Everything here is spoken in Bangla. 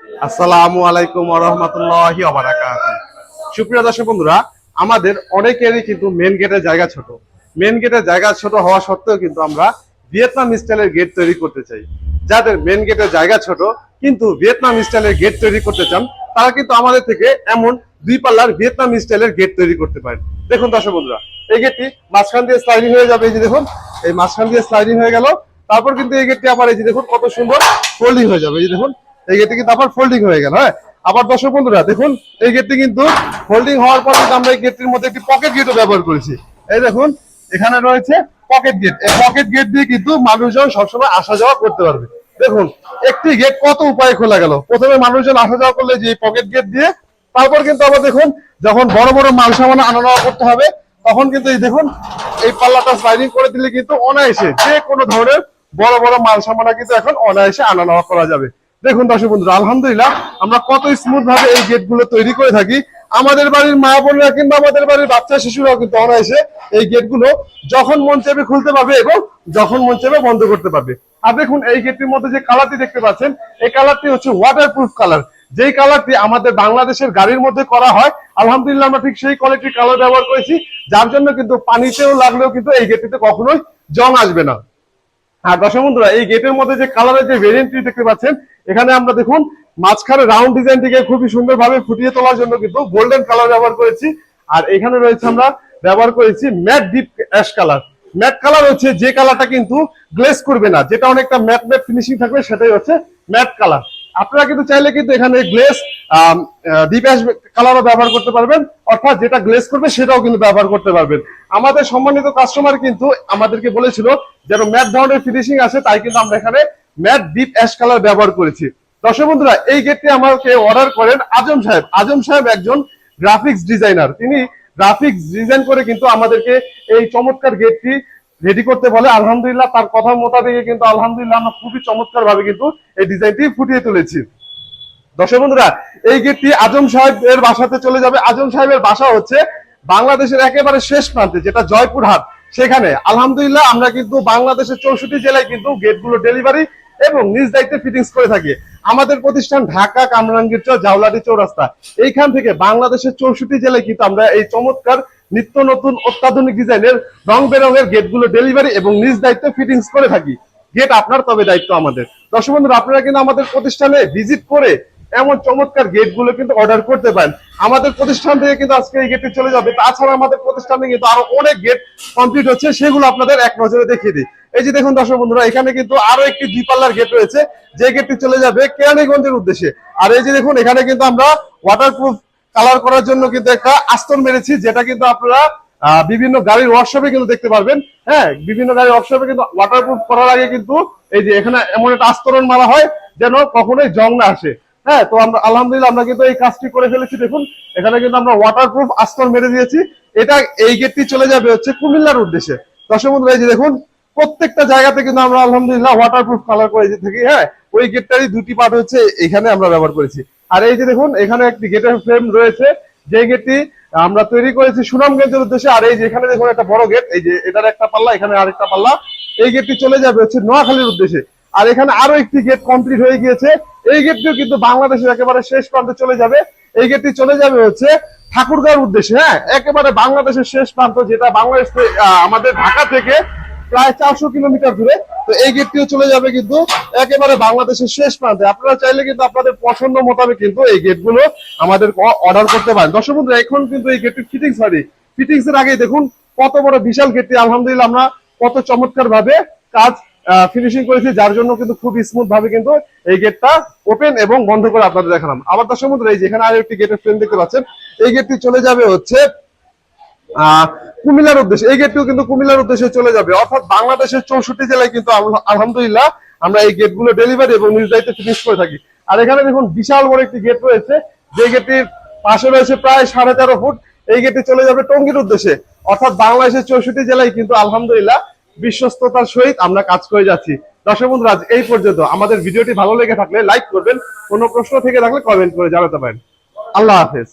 আসসালামু আলাইকুম ওয়া রাহমাতুল্লাহি ওয়া বারাকাতুহু। সুপ্রিয় দর্শক বন্ধুরা, আমাদের অনেকেরই কিন্তু মেন গেটের জায়গা ছোট। মেন গেটের জায়গা ছোট হওয়া সত্ত্বেও কিন্তু আমরা ভিয়েতনাম স্টাইলের গেট তৈরি করতে চাই। যাদের মেন গেটের জায়গা ছোট কিন্তু ভিয়েতনাম স্টাইলের গেট তৈরি করতে চান, তারা কিন্তু আমাদের থেকে এমন দুই পাল্লার ভিয়েতনাম স্টাইলের গেট তৈরি করতে পারেন। দেখুন দর্শক বন্ধুরা, এই গেটটি মাঝখান দিয়ে স্লাইডিং হয়ে যাবে। এই যে দেখুন, এই মাঝখান দিয়ে স্লাইডিং হয়ে গেল। তারপর কিন্তু এই গেটটি আবার এই যে দেখুন কত সুন্দর ফোল্ডিং হয়ে যাবে। এই যে দেখুন, এই গেটটি কিন্তু আবার ফোল্ডিং হয়ে গেল। হ্যাঁ, আবার দর্শক বন্ধুরা দেখুন, এই গেটটি কিন্তু ফোল্ডিং হওয়ার পর কিন্তু আমরা এই গেটটির মধ্যে একটি পকেট গেটও ব্যবহার করেছি। এই দেখুন, এখানে রয়েছে পকেট গেট। এই পকেট গেট দিয়ে কিন্তু মানুষজন সবসময় আসা যাওয়া করতে পারবে। দেখুন, একটি গেট কত উপায়ে খোলা গেল। প্রথমে মানুষজন আসা যাওয়া করলে যে পকেট গেট দিয়ে, তারপর কিন্তু আবার দেখুন যখন বড় বড় মাল সামান আনা নেওয়া করতে হবে, তখন কিন্তু এই দেখুন এই পাল্লাটা স্লাইডিং করে দিলে কিন্তু অনায়াসে যে কোনো ধরনের বড় বড় মাল সামানা কিন্তু এখন অনায়াসে আনা নেওয়া করা যাবে। দেখুন দর্শক বন্ধুরা, আলহামদুলিল্লাহ আমরা কত স্মুথ ভাবে এই গেট গুলো তৈরি করে থাকি। আমাদের বাড়ির মা বোনরা কিংবা আমাদের বাড়ির বাচ্চা শিশুরাও কিন্তু অনায়াসে এই গেট গুলো যখন মন চাইবে খুলতে পারবে এবং যখন মন চাইবে বন্ধ করতে পারবে। আর দেখুন, এই গেটটির মধ্যে যে কালারটি দেখতে পাচ্ছেন, এই কালারটি হচ্ছে ওয়াটারপ্রুফ কালার। যেই কালারটি আমাদের বাংলাদেশের গাড়ির মধ্যে করা হয়, আলহামদুলিল্লাহ আমরা ঠিক সেই কোয়ালিটির কালার ব্যবহার করেছি, যার জন্য কিন্তু পানিতেও লাগলেও কিন্তু এই গেটটিতে কখনোই জং আসবে না। আর দর্শক বন্ধুরা, এই গেটের মধ্যে যে কালারের যে ভেরিয়েন্টটি দেখতে পাচ্ছেন, এখানে আমরা দেখুন মাঝখানে রাউন্ড ডিজাইনটিকে খুবই সুন্দরভাবে ফুটিয়ে তোলার জন্য কিন্তু গোল্ডেন কালার ব্যবহার করেছি। আর এখানে রয়েছে আমরা ব্যবহার করেছি matte deep ash colour. Matte colour হচ্ছে যে কালারটা কিন্তু গ্লেজ করবে না, যেটা অনেকটা ম্যাট ম্যাট ফিনিশিং থাকবে, সেটাই হচ্ছে ম্যাট কালার। আপনারা কিন্তু চাইলে কিন্তু এখানে গ্লেজ ডিপ অ্যাশ কালারও ব্যবহার করতে পারবেন, অর্থাৎ যেটা গ্লেজ করবে সেটাও কিন্তু ব্যবহার করতে পারবেন। আমাদের সম্মানিত কাস্টমার কিন্তু আমাদেরকে বলেছিল যেন ম্যাট ধরনের ফিনিশিং আসে, তাই কিন্তু আমরা এখানে ম্যাট ডিপ অ্যাশ কালার ব্যবহার করেছি। দর্শক বন্ধুরা, এই গেটটি আমাকে অর্ডার করেন আজম সাহেব। আজম সাহেব একজন গ্রাফিক্স ডিজাইনার। তিনি গ্রাফিক্স ডিজাইন করে কিন্তু আমাদেরকে এই চমৎকার গেটটি রেডি করতে বলে। আলহামদুলিল্লাহ তার কথা মোতাবেক কিন্তু আলহামদুলিল্লাহ আমরা খুবই চমৎকার ভাবে কিন্তু এই ডিজাইনটি ফুটিয়ে তুলেছি। দর্শক বন্ধুরা, এই গেটটি আজম সাহেবের বাসাতে চলে যাবে। আজম সাহেবের বাসা হচ্ছে বাংলাদেশের একেবারে শেষ প্রান্তে, যেটা জয়পুরহাট। সেখানে আলহামদুলিল্লাহ আমরা কিন্তু বাংলাদেশের 64 জেলায় কিন্তু গেটগুলো ডেলিভারি এবং নিজ দায়িত্বে ফিটিংস করে থাকি। আমাদের প্রতিষ্ঠান ঢাকা কামরাঙ্গীরচর জাউলাটি চৌরাস্তা। এইখান থেকে বাংলাদেশের 64 জেলায় কিন্তু আমরা এই চমৎকার নিত্য নতুন অত্যাধুনিক ডিজাইনের রং বেরঙের গেটগুলো ডেলিভারি এবং নিজ দায়িত্বে ফিটিংস করে থাকি। গেট আপনার, তবে দায়িত্ব আমাদের। দর্শক বন্ধুরা, আপনারা কিন্তু আমাদের প্রতিষ্ঠানে ভিজিট করে এমন চমৎকার গেট গুলো কিন্তু অর্ডার করতে পারেন। আমাদের প্রতিষ্ঠান থেকে কিন্তু আজকে এই গেটটি চলে যাবে। তাছাড়া আমাদের প্রতিষ্ঠানে কিন্তু আরো অনেক গেট কমপ্লিট হচ্ছে, সেগুলো আপনাদের এক নজরে দেখিয়ে দিই। এই যে দেখুন দর্শক বন্ধুরা, এখানে কিন্তু আরো একটি দুই পাল্লার গেট রয়েছে, যে গেটটি চলে যাবে কেরানীগঞ্জের উদ্দেশ্যে। আর এই যে দেখুন, এখানে কিন্তু আমরা ওয়াটারপ্রুফ কালার করার জন্য কিন্তু একটা আস্তর মেরেছি, যেটা কিন্তু আপনারা বিভিন্ন গাড়ির ওয়ার্কশপে কিন্তু দেখতে পারবেন। হ্যাঁ, বিভিন্ন গাড়ির ওয়ার্কশপে কিন্তু ওয়াটারপ্রুফ করার আগে কিন্তু এই যে এখানে এমন একটা আস্তরণ মারা হয় যেন কখনোই জং না আসে। হ্যাঁ, তো আমরা আলহামদুলিল্লাহ আমরা কিন্তু এই কাজটি করে ফেলেছি। দেখুন, এখানে কিন্তু আমরা ওয়াটারপ্রুফ আস্তর মেরে দিয়েছি। এটা এই গেটটি চলে যাবে হচ্ছে কুমিল্লার উদ্দেশ্যে। দর্শক বন্ধুরা, এই যে দেখুন প্রত্যেকটা জায়গাতে কিন্তু আমরা আলহামদুলিল্লাহ ওয়াটারপ্রুফ কালার করে থাকি। হ্যাঁ, ওই গেটটারই দুটি পার্ট হচ্ছে এখানে আমরা ব্যবহার করেছি। আর এই যে দেখুন, এখানে একটি গেটের ফ্রেম রয়েছে, যে গেটটি আমরা তৈরি করেছি সুনামগঞ্জের উদ্দেশ্যে। আর এই যে এখানে দেখুন একটা বড় গেট, এই যে এটার একটা পাল্লা, এখানে আরেকটা পাল্লা। এই গেটটি চলে যাবে হচ্ছে নোয়াখালীর উদ্দেশ্যে। আর এখানে আরো একটি গেট কমপ্লিট হয়ে গিয়েছে। এই গেটটিও কিন্তু বাংলাদেশের একেবারে শেষ প্রান্তে চলে যাবে। এই গেটটি চলে যাবে হচ্ছে ঠাকুরগাঁওর উদ্দেশ্যে। হ্যাঁ, একেবারে বাংলাদেশের শেষ প্রান্ত, যেটা বাংলাদেশ আমাদের ঢাকা থেকে প্রায় 400 কিলোমিটার দূরে। তো এই গেটটিও চলে যাবে কিন্তু একেবারে বাংলাদেশের শেষ প্রান্তে। আপনারা চাইলে কিন্তু আপনাদের পছন্দ মোতাবেক কিন্তু এই গেটগুলো আমাদের অর্ডার করতে পারেন। দর্শক বন্ধুরা, এখন কিন্তু এই গেটটির ফিটিংস হয়নি। ফিটিংস এর আগেই দেখুন কত বড় বিশাল গেটটি আলহামদুলিল্লাহ আমরা কত চমৎকার ভাবে কাজ ফিনিশিং করেছি, যার জন্য কিন্তু খুব স্মুথ ভাবে কিন্তু এই গেটটা ওপেন এবং বন্ধ করে আপনাদের দেখালাম। আবার দর্শক বন্ধুরা, এই যে এখানে আরো একটি গেটের ফ্রেম দেখতে পাচ্ছেন, এই গেটটি চলে যাবে হচ্ছে কুমিল্লার উদ্দেশ্যে। এই গেটটিও কিন্তু কুমিল্লার উদ্দেশ্যে চলে যাবে, অর্থাৎ বাংলাদেশের 64 জেলায় কিন্তু আলহামদুলিল্লাহ আমরা এই গেটগুলো ডেলিভারি এবং নিজ দায়িত্বে ফিনিশ করে থাকি। আর এখানে দেখুন বিশাল বড় একটি গেট রয়েছে, যে গেটটির পাশে রয়েছে প্রায় 13.5 ফুট। এই গেটটি চলে যাবে টঙ্গীর উদ্দেশ্যে, অর্থাৎ বাংলাদেশের 64 জেলায় কিন্তু আলহামদুলিল্লাহ বিশ্বস্ততার সহিত আমরা কাজ করে যাচ্ছি। দর্শক বন্ধুরা, আজ এই পর্যন্ত। আমাদের ভিডিওটি ভালো লেগে থাকলে লাইক করবেন, কোনো প্রশ্ন থেকে থাকলে কমেন্ট করে জানাতে পারেন। আল্লাহ হাফেজ।